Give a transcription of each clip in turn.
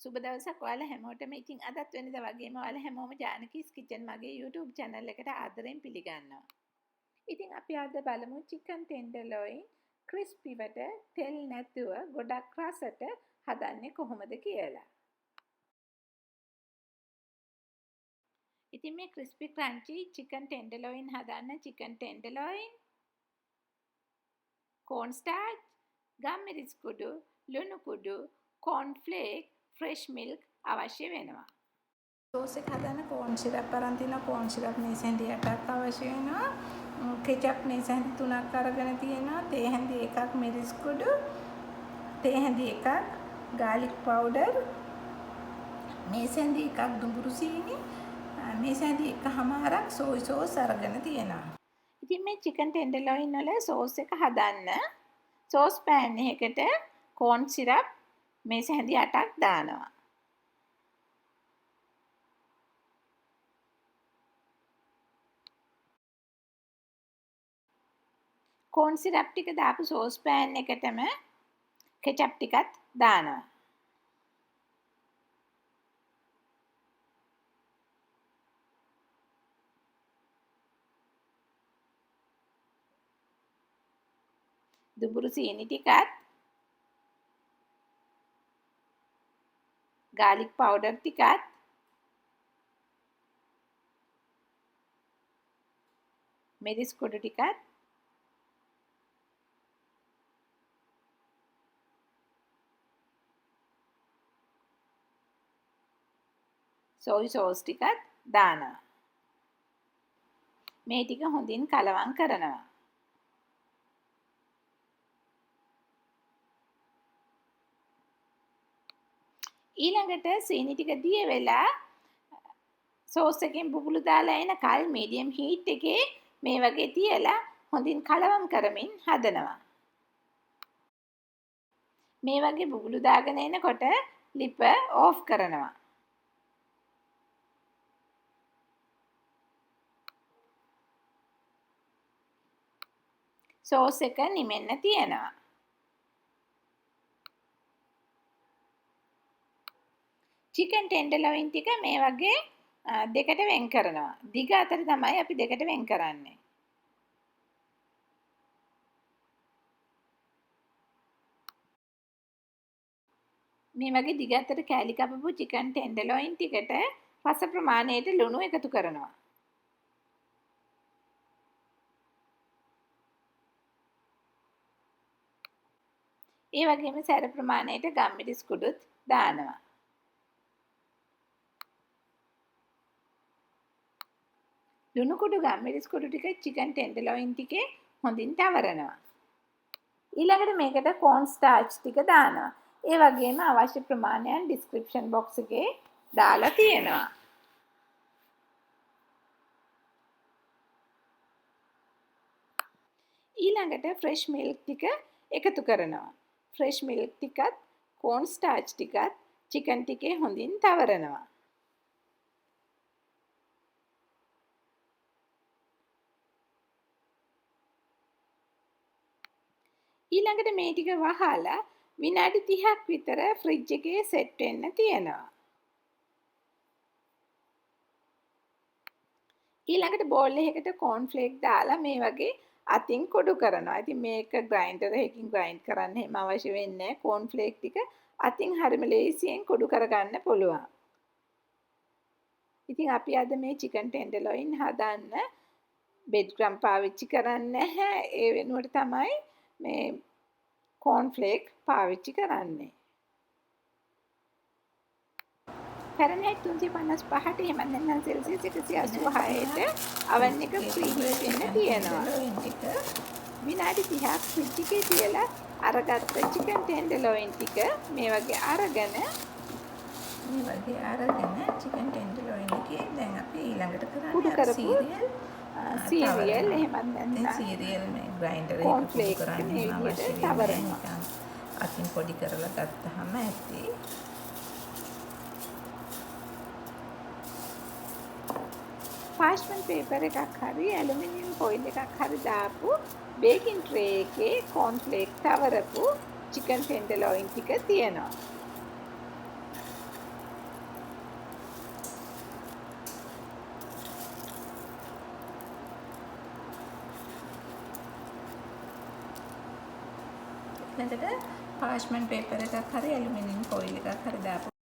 සුබ දවසක් ඔයාලා හැමෝටම. ඉතින් අදත් වෙනදා වගේම ඔයාලා හැමෝම ජානකීස් කිචන් මගේ YouTube channel එකට ආදරෙන් පිළිගන්නවා. ඉතින් අපි අද බලමු chicken tenderloin crispy වට තෙල් නැතුව ගොඩක් රසට හදන්නේ කොහොමද කියලා. ඉතින් මේ crispy crunchy chicken tenderloin හදන්න chicken tenderloin, cornstarch, ගම්මිරිස් කුඩු, ලුණු කුඩු, cornflake, fresh milk අවශ්‍ය වෙනවා. සෝස් එක හදන්න corn syrup අරන් තියෙනවා. corn syrup මේ සැඳි 8ක් අවශ්‍ය වෙනවා. කෙචප් මේ සැඳි 3ක් අරගෙන තියෙනවා. තේ හැඳි 1ක් මිරිස් කුඩු, තේ හැඳි 1ක් garlic powder, මේ සැඳි 1ක් දුඹුරු සීනි, මේ සැඳි 1/2ක් soy sauce අරගෙන තියෙනවා. ඉතින් මේ chicken tenderloin වල සෝස් එක හදන්න sauce pan එකකට corn syrup මේ සැඳි 8ක් දානවා. corn syrup ටික දාපු sauce pan එකටම ketchup ටිකත් දානවා. දුඹුරු සීනි ටිකත්, garlic powder ටිකත්, මිරිස් කුඩු ටිකත්, soy sauce ටිකත් දානවා. මේ ටික හොඳින් කලවම් කරනවා. ඊළඟට සීනි ටික දිය වෙලා සෝස් එකෙන් බුබුලු දාලා එන කල් මීඩියම් හීට් එකේ මේ වගේ තියලා හොඳින් කලවම් කරමින් හදනවා. මේ වගේ බුබුලු දාගෙන එනකොට ලිප ඕෆ් කරනවා. සෝස් එක නිමෙන්න තියෙනවා. chicken tenderloin ටික මේ වගේ දෙකට වෙන් කරනවා. දිග අතර තමයි අපි දෙකට වෙන් කරන්නේ. මේ වගේ දිග අතර කෑලි කපපු chicken tenderloin ටිකට රස ප්‍රමාණයට ලුණු එකතු කරනවා. ඒ වගේම සැර ප්‍රමාණයට ගම්මිරිස් කුඩුත් දානවා. ලුණු කුඩු ගම්මිරිස් කුඩු ටික chicken tenderloin ටිකේ හොඳින් තවරනවා. ඊළඟට මේකට corn starch ටික දානවා. ඒ වගේම අවශ්‍ය ප්‍රමාණයන් description box එකේ දාලා තියෙනවා. ඊළඟට fresh milk ටික එකතු කරනවා. fresh milk ටිකත් corn starch ටිකත් chicken ටිකේ හොඳින් තවරනවා. ඊළඟට මේ ටික වහලා විනාඩි 30ක් විතර ෆ්‍රිජ් එකේ සෙට් වෙන්න තියෙනවා. ඊළඟට බෝල් එකකට cornflake දාලා මේ වගේ අතින් කොටු කරනවා. ඉතින් මේක ග්‍රයින්ඩර් එකකින් ග්‍රයින්ඩ් කරන්න එහෙම අවශ්‍ය වෙන්නේ නැහැ. cornflake ටික අතින් හරිම ලේසියෙන් කොටු කරගන්න පුළුවන්. ඉතින් අපි අද මේ chicken tenderloin හදන්න බෙඩ් ක්‍රම් පාවිච්චි කරන්නේ නැහැ. ඒ වෙනුවට තමයි මේ cornflake පාවිච්චි කරන්නේ. Fahrenheit 355ට එහෙම නැත්නම් Celsius 186ට oven එක preheat වෙන්න තියෙනවා. විනාඩි 30ක් fridge එකේ තියලා අරගත්ත chicken tenderloin ටික මේ වගේ අරගෙන chicken tenderloin එකේ දැන් අපි ඊළඟට කරන්නේ cereal එහෙමත් නැත්නම් cereal මේ grinder එකේ කරන්නේ අවශ්‍ය වෙනවා. අතින් පොඩි කරලා ගත්තාම ඇති. parchment paper එකක් හරි aluminium foil එකක් හරි දාපු baking tray එකේ cornflake තවරපු chicken tenderloin ටික තියෙනවා. එතකොට පාර්ච්මන්ට් පේපර් එකක් හරි ඇලුමිනියම් ෆොයිල් එකක් හරි දාපුවා.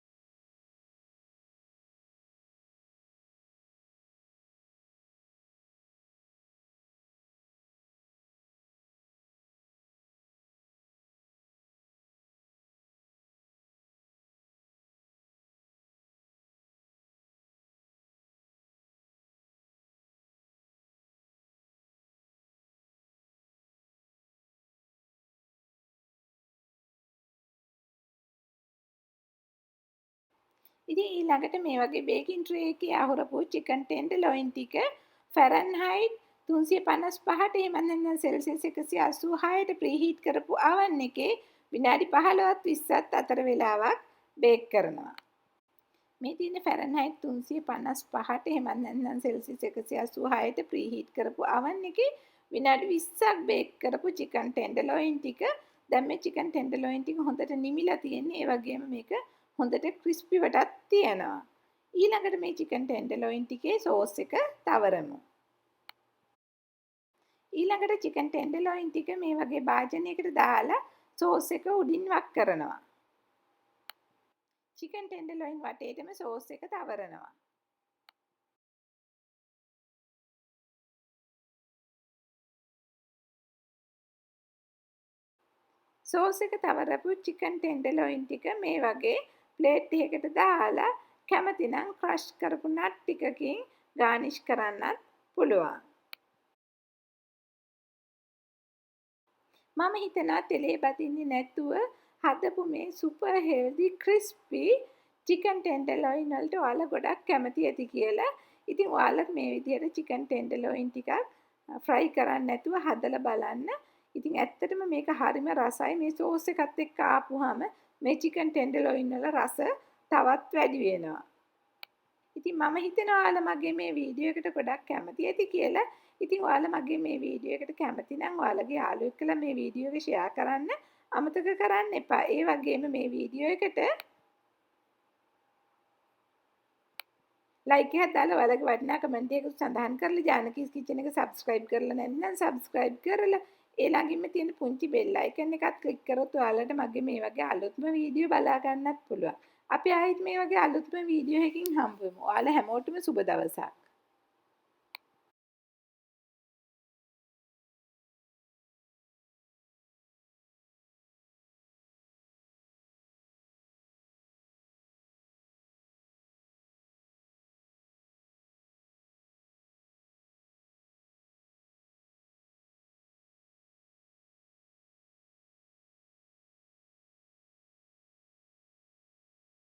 ඉතින් ඊළඟට මේ වගේ බේකින් ට්‍රේ එකේ අහුරපු චිකන් ටෙන්ඩර්ලොයින් ටික ෆැරන්හයිට් 355ට එහෙම නැත්නම් සෙල්සියස් 186ට ප්‍රීහීට් කරපු oven එකේ විනාඩි 15ත් 20ත් අතර වේලාවක් බේක් කරනවා. මේ තියෙන ෆැරන්හයිට් 355ට එහෙම නැත්නම් සෙල්සියස් 186ට ප්‍රීහීට් කරපු oven එකේ විනාඩි 20ක් බේක් කරපු චිකන් ටෙන්ඩර්ලොයින් ටික දැන් මේ චිකන් ටෙන්ඩර්ලොයින් ටික හොඳට නිමිලා තියෙන්නේ. ඒ වගේම මේක හොඳට ක්‍රිස්පි වටත් තියෙනවා. ඊළඟට මේ චිකන් ටෙන්ඩර්ලොයින් ටිකේ සෝස් එක තවරමු. ඊළඟට චිකන් ටෙන්ඩර්ලොයින් ටික මේ වගේ භාජනයකට දාලා සෝස් එක උඩින් වක් කරනවා. චිකන් ටෙන්ඩර්ලොයින් වටේටම සෝස් එක තවරනවා. සෝස් එක තවරපු චිකන් ටෙන්ඩර්ලොයින් ටික මේ වගේ ප්ලේට් එකකට දාලා කැමති නම් ක්‍රෂ් කරපු නට් ටිකකින් ගානිෂ් කරන්නත් පුළුවන්. මම හිතනවා තෙලේ බදින්නේ නැතුව හදපු මේ සුපර් හෙල්දි ක්‍රිස්පි චිකන් ටෙන්ඩර්ලොයින් වලට ඔයාලා ගොඩක් කැමති ඇති කියලා. ඉතින් ඔයාලා මේ විදිහට චිකන් ටෙන්ඩර්ලොයින් ටිකක් ෆ්‍රයි කරන්න නැතුව හදලා බලන්න. ඉතින් ඇත්තටම මේක හරිම රසයි. මේ සෝස් එකත් එක්ක ආපුවාම මේ චිකන් ටෙන්ඩර්ලොයින් වල රස තවත් වැඩි වෙනවා. ඉතින් මම හිතනවා ඔයාලා මගේ මේ වීඩියෝ එකට ගොඩක් කැමති ඇති කියලා. ඉතින් ඔයාලා මගේ මේ වීඩියෝ එකට කැමති නම් ඔයාලගේ යාළුවෙක් කළා මේ වීඩියෝ එක ෂෙයා කරන්න අමතක කරන්න එපා. ඒ වගේම මේ වීඩියෝ එකට ලයික් එකක් දාලා ඔයාලගේ වටිනා කමෙන්ට් එකක් සඳහන් කරලා ජානකීස් කිචන් එක සබ්ස්ක්‍රයිබ් කරලා නැත්නම් සබ්ස්ක්‍රයිබ් කරලා ඒ ළඟින්ම තියෙන පුංචි බෙල් අයිකන් එකත් ක්ලික් කරොත් ඔයාලට මගේ මේ වගේ අලුත්ම වීඩියෝ බලා ගන්නත් පුළුවන්. අපි ආයෙත් මේ වගේ අලුත්ම වීඩියෝ එකකින් හම්බ වෙමු. ඔයාලා හැමෝටම සුබ දවසක්.